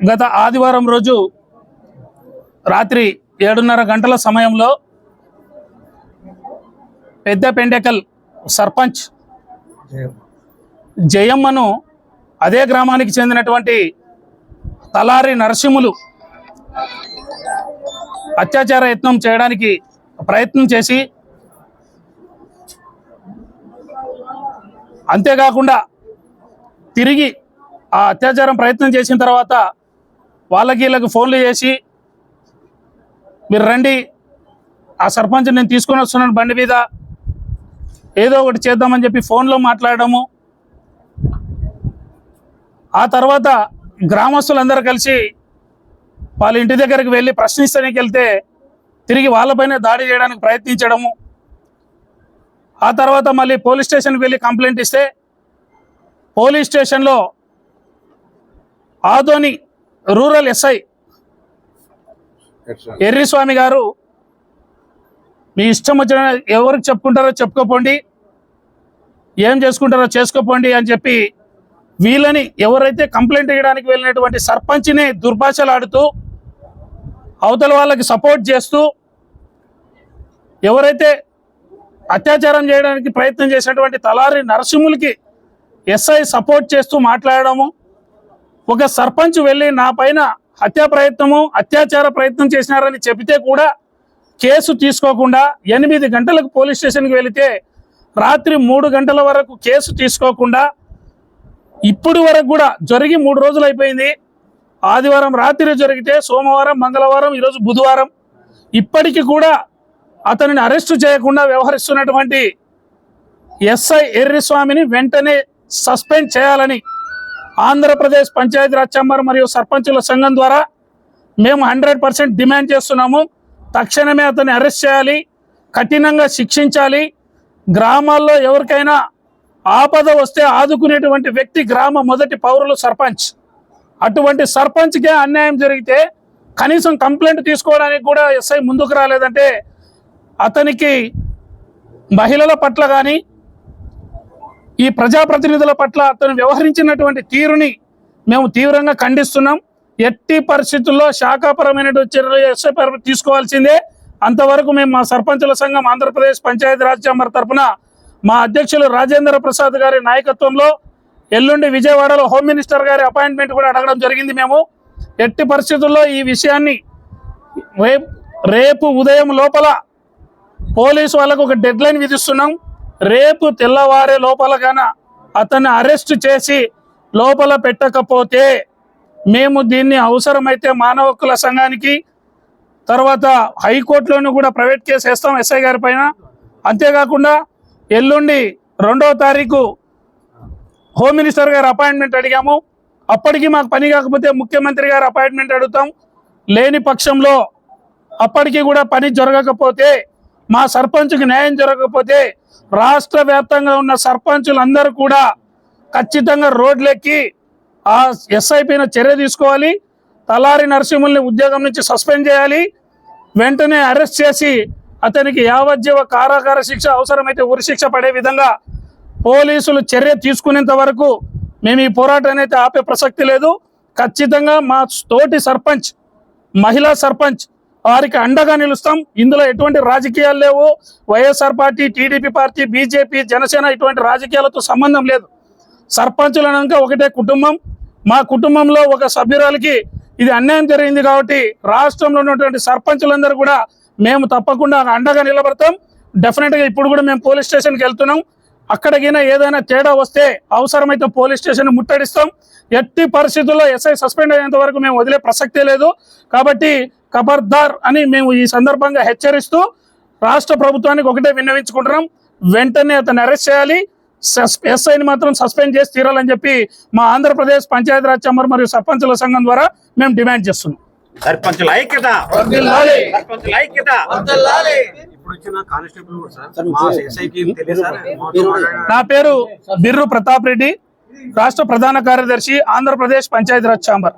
గత ఆదివారం రోజు రాత్రి 7:30 గంటల సమయంలో పెద్ద పెండెకల్ సర్పంచ్ జయమ్మను అదే గ్రామానికి చెందినటువంటి తలారి నరసింహులు అత్యాచార యత్నం చేయడానికి ప్రయత్నం చేసి, అంతేకాకుండా తిరిగి ఆ అత్యాచారం ప్రయత్నం చేసిన తర్వాత వీళ్ళకి ఫోన్లు చేసి, మీరు రండి, ఆ సర్పంచ్ నేను తీసుకొని వస్తున్నాను బండి మీద, ఏదో ఒకటి చేద్దామని చెప్పి ఫోన్లో మాట్లాడము. ఆ తర్వాత గ్రామస్తులందరూ కలిసి వాళ్ళ ఇంటి దగ్గరికి వెళ్ళి ప్రశ్నిస్తానికి వెళ్తే తిరిగి వాళ్ళపైనే దాడి చేయడానికి ప్రయత్నించడము. ఆ తర్వాత మళ్ళీ పోలీస్ స్టేషన్కి వెళ్ళి కంప్లైంట్ ఇస్తే పోలీస్ స్టేషన్లో ఆదోని రూరల్ ఎస్ఐ ఎర్రిస్వామి గారు, మీ ఇష్టం వచ్చిన ఎవరికి చెప్పుకుంటారో చెప్పుకోపోండి, ఏం చేసుకుంటారో చేసుకోపోండి అని చెప్పి వీళ్ళని, ఎవరైతే కంప్లైంట్ ఇవ్వడానికి వెళ్ళినటువంటి సర్పంచ్ని దుర్భాషలాడుతూ అవతల వాళ్ళకి సపోర్ట్ చేస్తూ, ఎవరైతే అత్యాచారం చేయడానికి ప్రయత్నం చేసినటువంటి తలారి నరసింహులకి ఎస్ఐ సపోర్ట్ చేస్తూ మాట్లాడము. ఒక సర్పంచ్ వెళ్ళి నా పైన అత్యాచార ప్రయత్నం చేసినారని చెబితే కూడా కేసు తీసుకోకుండా 8 గంటలకు పోలీస్ స్టేషన్కి వెళితే రాత్రి 3 గంటల వరకు కేసు తీసుకోకుండా ఇప్పుడు వరకు కూడా జరిగి 3 రోజులు అయిపోయింది. ఆదివారం రాత్రి జరిగితే సోమవారం, మంగళవారం, ఈరోజు బుధవారం, ఇప్పటికీ కూడా అతనిని అరెస్టు చేయకుండా వ్యవహరిస్తున్నటువంటి ఎస్ఐ ఎర్రిస్వామిని వెంటనే సస్పెండ్ చేయాలని ఆంధ్రప్రదేశ్ పంచాయతీరాజ్ ఛాంబర్ మరియు సర్పంచుల సంఘం ద్వారా మేము 100% డిమాండ్ చేస్తున్నాము. తక్షణమే అతన్ని అరెస్ట్ చేయాలి, కఠినంగా శిక్షించాలి. గ్రామాల్లో ఎవరికైనా ఆపద వస్తే ఆదుకునేటువంటి వ్యక్తి గ్రామ మొదటి పౌరులు సర్పంచ్. అటువంటి సర్పంచ్కే అన్యాయం జరిగితే కనీసం కంప్లైంట్ తీసుకోవడానికి కూడా ఎస్ఐ ముందుకు రాలేదంటే అతనికి మహిళల పట్ల కానీ ఈ ప్రజాప్రతినిధుల పట్ల అతను వ్యవహరించినటువంటి తీరుని మేము తీవ్రంగా ఖండిస్తున్నాం. ఎట్టి పరిస్థితుల్లో శాఖాపరమైనటువంటి చర్యలు ఎస్ఐ తీసుకోవాల్సిందే. అంతవరకు మేము మా సర్పంచుల సంఘం ఆంధ్రప్రదేశ్ పంచాయతీరాజ్ ఛాంబర్ తరఫున మా అధ్యక్షులు రాజేంద్ర ప్రసాద్ గారి నాయకత్వంలో ఎల్లుండి విజయవాడలో హోమ్ మినిస్టర్ గారి అపాయింట్మెంట్ కూడా అడగడం జరిగింది. మేము ఎట్టి పరిస్థితుల్లో ఈ విషయాన్ని రేపు ఉదయం లోపల పోలీసు వాళ్ళకు ఒక డెడ్ లైన్ విధిస్తున్నాం. రేపు తెల్లవారే లోపలగాన అతన్ని అరెస్ట్ చేసి లోపల పెట్టకపోతే మేము దీన్ని అవసరమైతే మానవ హక్కుల సంఘానికి, తర్వాత హైకోర్టులోనూ కూడా ప్రైవేట్ కేసు వేస్తాం ఎస్ఐ గారి పైన. అంతేకాకుండా ఎల్లుండి 2వ తారీఖు హోమ్ మినిస్టర్ గారు అపాయింట్మెంట్ అడిగాము. అప్పటికి మాకు పని కాకపోతే ముఖ్యమంత్రి గారు అపాయింట్మెంట్ అడుగుతాం. లేని పక్షంలో అప్పటికి కూడా పని జరగకపోతే, మా సర్పంచ్కి న్యాయం జరగకపోతే రాష్ట్ర వ్యాప్తంగా ఉన్న సర్పంచులందరూ కూడా ఖచ్చితంగా రోడ్లెక్కి ఆ ఎస్ఐ పైన చర్య తీసుకోవాలి. తలారి నరసింహుల్ని ఉద్యోగం నుంచి సస్పెండ్ చేయాలి. వెంటనే అరెస్ట్ చేసి అతనికి యావజ్జీవ కారాగార శిక్ష, అవసరమైతే ఉరిశిక్ష పడే విధంగా పోలీసులు చర్య తీసుకునేంత వరకు మేము ఈ పోరాటాన్ని అయితే ఆపే ప్రసక్తి లేదు. ఖచ్చితంగా మా తోటి సర్పంచ్, మహిళా సర్పంచ్ వారికి అండగా నిలుస్తాం. ఇందులో ఎటువంటి రాజకీయాలు లేవు. YSR party, TDP party, BJP, Janasena ఇటువంటి రాజకీయాలతో సంబంధం లేదు. సర్పంచులనక ఒకటే కుటుంబం. మా కుటుంబంలో ఒక సభ్యురాలకి ఇది అన్యాయం జరిగింది కాబట్టి రాష్ట్రంలో ఉన్నటువంటి సర్పంచులందరూ కూడా మేము తప్పకుండా అండగా నిలబడతాం. డెఫినెట్గా ఇప్పుడు కూడా మేము పోలీస్ స్టేషన్కి వెళ్తున్నాం. అక్కడికైనా ఏదైనా తేడా వస్తే అవసరమైతే పోలీస్ స్టేషన్ ముట్టడిస్తాం. ఎట్టి పరిస్థితుల్లో ఎస్ఐ సస్పెండ్ అయ్యేంత వరకు మేము వదిలే ప్రసక్తే లేదు. కాబట్టి ఖబర్దార్ అని మేము ఈ సందర్భంగా హెచ్చరిస్తూ రాష్ట్ర ప్రభుత్వానికి ఒకటే విన్నవించుకుంటున్నాం, వెంటనే అతన్ని అరెస్ట్ చేయాలి, ఎస్ఐని మాత్రం సస్పెండ్ చేసి తీరాలని చెప్పి మా ఆంధ్రప్రదేశ్ పంచాయతీరాజ్ ఛాంబర్ మరియు సర్పంచుల సంఘం ద్వారా మేము డిమాండ్ చేస్తున్నాం. సర్పంచుల ఐక్యత. నా పేరు బిర్రు ప్రతాప్ రెడ్డి, రాష్ట్ర ప్రధాన కార్యదర్శి, ఆంధ్రప్రదేశ్ పంచాయతీరాజ్ ఛాంబర్.